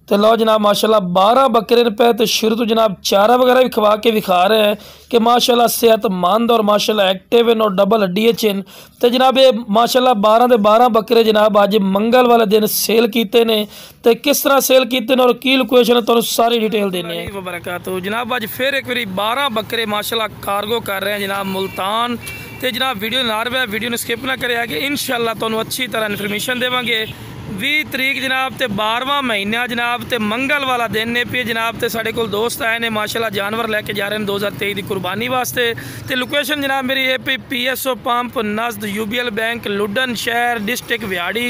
तो लो जनाब माशाल्लाह 12 बकरे पे तो शुरू तो जनाब चारा वगैरह भी खवा के विखा रहे हैं कि माशाल्लाह सेहतमंद और माशाल्लाह एक्टिव हैं और डबल हड्डी च। तो जनाब ये माशाल्लाह 12 के 12 बकरे जनाब अज मंगल वाले दिन सेल किए ने तो किस तरह सेल किए और की लोकेशन है तो सारी डिटेल देने वबरकातुहू। जनाब अज फिर एक बारी 12 बकरे माशाल्लाह कार्गो कर रहे हैं जनाब मुल्तान। तो जनाब वीडियो ना रहा वीडियो ने स्किप ना करे कि इंशाल्लाह तुहानू अच्छी तरह इन्फॉर्मेशन देवांगे। 20 तरीक जनाब तो 12वां महीना जनाब तो मंगल वाला दिन ने पे जनाब तो साढ़े कोल दोस्त आए ने माशाल्लाह जानवर लैके जा रहे हैं 2023 की कुर्बानी वास्ते। तो लोकेशन जनाब मेरी PSO पंप नज़द UBL बैंक लुडन शहर डिस्ट्रिक्ट व्याड़ी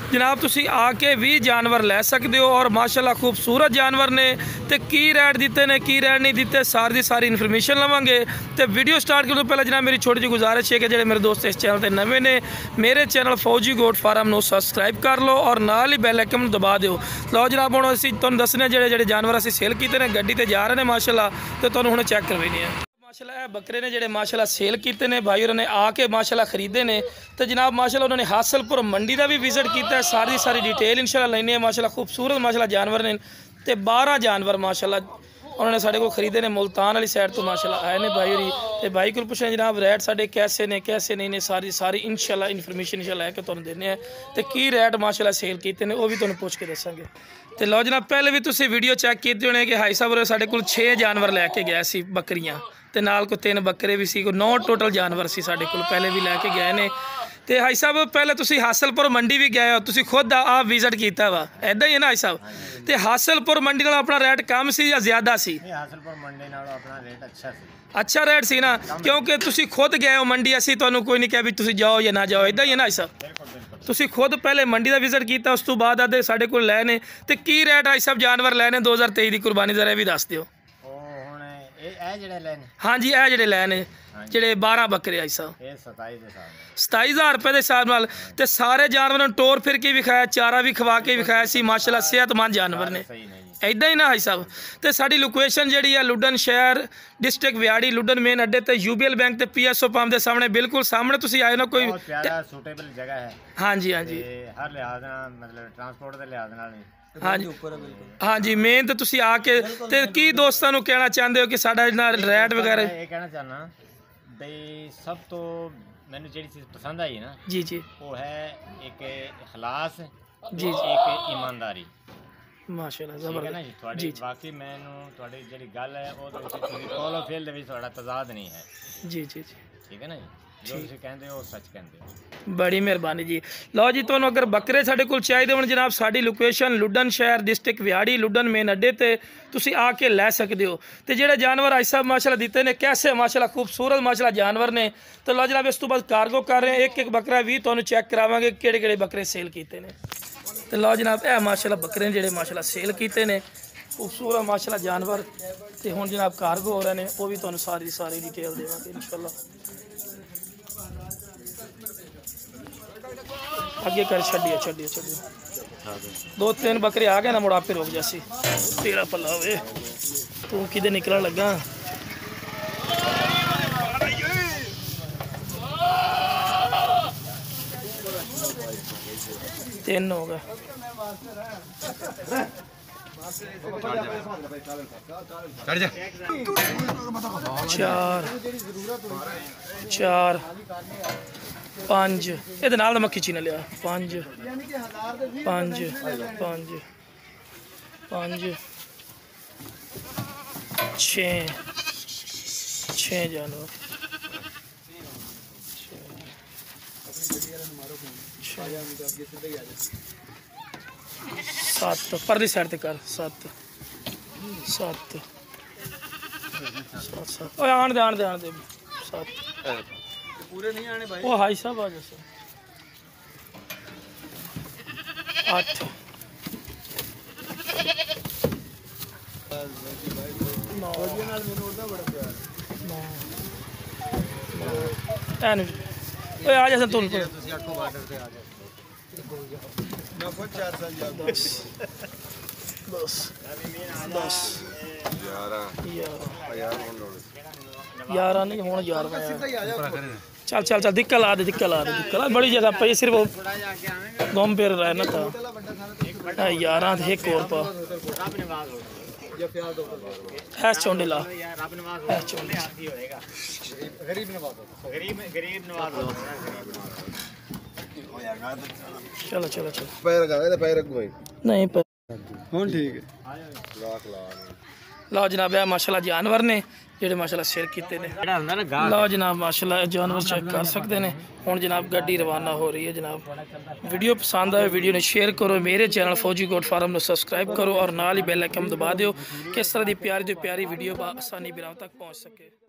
जनाब तुसी आके भी जानवर लै सकते हो और माशाल्लाह खूबसूरत जानवर ने तो की रेट दिते ने की रेट नहीं दिते सारी दी सारी इन्फॉर्मेशन लवांगे। तो वीडियो स्टार्ट करने तो पहले जनाब मेरी छोटी जी गुजारिश है कि जो मेरे दोस्त इस चैनल पर नवे ने मेरे चैनल फौजी गोट फार्म को सबसक्राइब कर लो और नाल ही बैल आइकन दबा दो। लो जनाब हुण असीं तुहानूं दसने ਜਿਹੜੇ जानवर असीं सेल कीते ने गड्डी ते जा रहे हैं माशाल्लाह तो तुहानूं हुण चैक करवाने हैं। माशाल्लाह बकरे ने जेडे माशाल्लाह सेल किए ने भाई उन्होंने आके माशाल्लाह खरीदे ने तो जनाब माशाल्लाह उन्होंने हासलपुर मंडी का भी विजिट किया है सारी डिटेल इंशाल्लाह लेनी है। माशाल्लाह खूबसूरत माशाल्लाह जानवर ने तो 12 जानवर माशाल्लाह उन्होंने साढ़े को खरीदे ने मुल्तान वाली साइड तो माशाल्लाह आए ने भाई होरी तो भाई को पूछे जनाब रेट साढ़े कैसे ने कैसे नहीं ने सारी इंशाल्लाह इन्फॉर्मेशन इंशाल्लाह है कि तुहानूं देने तो की रेट माशाल्लाह सेल किए ने वो भी तुहानूं पुछ के दसांगे। तो लो जनाब पहले भी तुसीं वीडियो चेक कीते होने कि हाई साहब साढ़े कोल 6 जानवर लैके गया सी बकरियां तो नाल को 3 बकरे भी सी को 9 टोटल जानवर सी साढ़े कोल पहले भी लैके गए ने। तो हाई साहब पहले तुसीं हासलपुर मंडी भी गए हो तुसीं खुद आप विजिट किया वा ऐदा ही है ना हाई साहब। तो हासलपुर मंडी नाल अपना रेट कम सी या ज़्यादा सी? हासलपुर मंडी नाल अपना रेट अच्छा सी अच्छा रेट सी ना क्योंकि तुसीं खुद गए हो मंडी असीं तुहानूं कोई नहीं कहा भी तुसीं जाओ या ना जाओ ऐदा ही है ना हाई साहब। तुसीं खुद पहले मंडी का विजिट किया उस तो बाद आते साढ़े कोल लै ने तो की रेट हाई साहब जानवर लैने 2023 की कुर्बानी जरा भी दस दिओ। हाँ जी ये जेडे लैने जेडे 12 बकरे आई साहब 27,000 रुपये के हिसाब नाल ते सारे जानवरों टोर फिर के विखाया चारा भी खवा के विखाया सी माशाल्लाह सेहतमंद जानवर ने ऐदा ही ना हाई साहब। तो साड़ी लोकेशन जी है लुडन शहर डिस्ट्रिक्ट व्याड़ी लुडन मेन अड्डे ते UBL बैंक ते PSO पंप के सामने बिल्कुल सामने तुसीं आए ना कोई सूटेबल जगह है। हाँ जी हाँ जी हर लिहाज मतलब ट्रांसपोर्ट के लिहाज नाल हाँ जी हाँ जी मेन तो तुसीं आके ते की दोस्तां नूं कहना चाहते हो कि साडा रेट वगैरह ये कहना चाहना बई सब तो मैंने जी चीज़ पसंद आई ना जी जी वो है एक इखलास जी एक ईमानदारी माशाल्लाह जबरदस्त जी बाकी मैनू थोड़ी जी गल है वो कॉलो फेल दे विच थोड़ा तजाद नहीं है जी जी जी ठीक है ना जी जो तुसीं कहंदे हो सच कहंदे हो बड़ी मेहरबानी जी। लो जी तुहानूं अगर बकरे साढ़े कोल चाहिए होण जनाब साड़ी लोकेशन लुडन शहर डिस्ट्रिक्ट व्याड़ी लुडन मेन अड्डे ते तुसीं आके लै सकते हो। तो जेडे जानवर आई साहब माशाल्लाह दिते ने कैसे माशाल्लाह खूबसूरत माशाल्लाह जानवर ने। तो लो जनाब इस तो बाद कार्गो कर रहे हैं एक बकरा भी तुहानूं चेक करावांगे किहड़े बकरे सेल किए ने। तो लो जनाब ए माशाल्लाह बकरे जेडे माशाल्लाह सेल किए ने खूबसूरत माशाल्लाह जानवर तो हुण जनाब कार्गो हो रहे हैं वो भी तुहानूं सारी डिटेल देवांगे इंशाल्लाह। आगे कर छड़िए 2-3 बकरे आ गए ना मुड़ापे रोक जैसी तेरा पला वे तू कि निकलने लगा। तीन हो गए चार 5 ये नाल मैं खिंची ना लिया 5 6 जानवर 7 परली साइड ते कर 7 आन दे 7 पूरे नहीं आने भाई वो हाई साहब आ जैसे 8 आ जा तुम 10 11 नहीं हूँ 11 चल दिक्कत ला दे बड़ी जगह पे सिर्फ घूम फिर रहा है ना था 11 ਤੇ ਇੱਕ ਹੋਰ ਪਾ ਐ ਚੋਂਡੇ ਲਾ ਐ ਚੋਂਡੇ गरीब नवाज चलो चलो चलो पैर का पैर रखो नहीं हुन ठीक है लो जनाब है माशाल्लाह जानवर ने जेडे माशाल्लाह सिर कीते ने लो जनाब माशाल्लाह जानवर चेक कर सकते ने हुन जनाब गड्डी रवाना हो रही है जनाब वीडियो पसंद आए वीडियो ने शेयर करो मेरे चैनल फौजी गोट फार्म को सब्सक्राइब करो और नाल ही बेल आइकन दबा दो किस तरह की प्यारी वीडियो आसानी बिराम तक पहुँच सके।